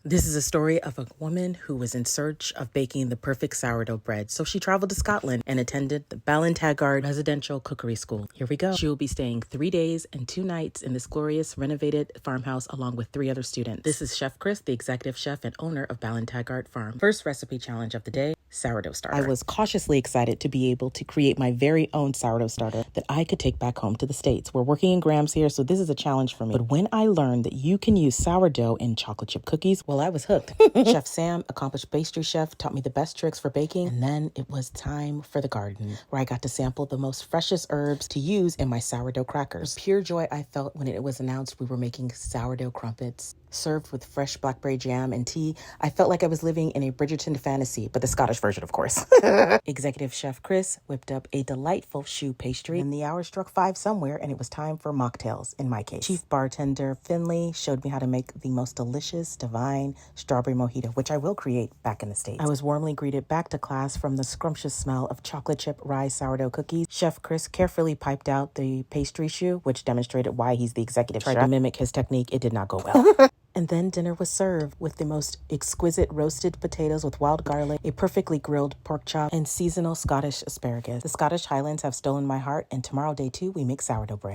This is a story of a woman who was in search of baking the perfect sourdough bread. So she traveled to Scotland and attended the Ballintaggart Residential Cookery School. Here we go. She will be staying 3 days and 2 nights in this glorious renovated farmhouse along with 3 other students. This is Chef Chris, the executive chef and owner of Ballintaggart Farm. First recipe challenge of the day: sourdough starter. I was cautiously excited to be able to create my very own sourdough starter that I could take back home to the States. We're working in grams here, so this is a challenge for me. But when I learned that you can use sourdough in chocolate chip cookies, well, I was hooked. Chef Sam, accomplished pastry chef, taught me the best tricks for baking. And then it was time for the garden, where I got to sample the most freshest herbs to use in my sourdough crackers. The pure joy I felt when it was announced we were making sourdough crumpets, served with fresh blackberry jam and tea. I felt like I was living in a Bridgerton fantasy, but the Scottish version, of course. Executive Chef Chris whipped up a delightful choux pastry, and the hour struck 5 somewhere, and it was time for mocktails, in my case. Chief bartender Finley showed me how to make the most delicious, divine strawberry mojito, which I will create back in the States. I was warmly greeted back to class from the scrumptious smell of chocolate chip rye sourdough cookies. Chef Chris carefully piped out the pastry choux, which demonstrated why he's the executive chef. Tried to mimic his technique. It did not go well. And then dinner was served with the most exquisite roasted potatoes with wild garlic, a perfectly grilled pork chop, and seasonal Scottish asparagus. The Scottish Highlands have stolen my heart, and tomorrow, day 2, we make sourdough bread.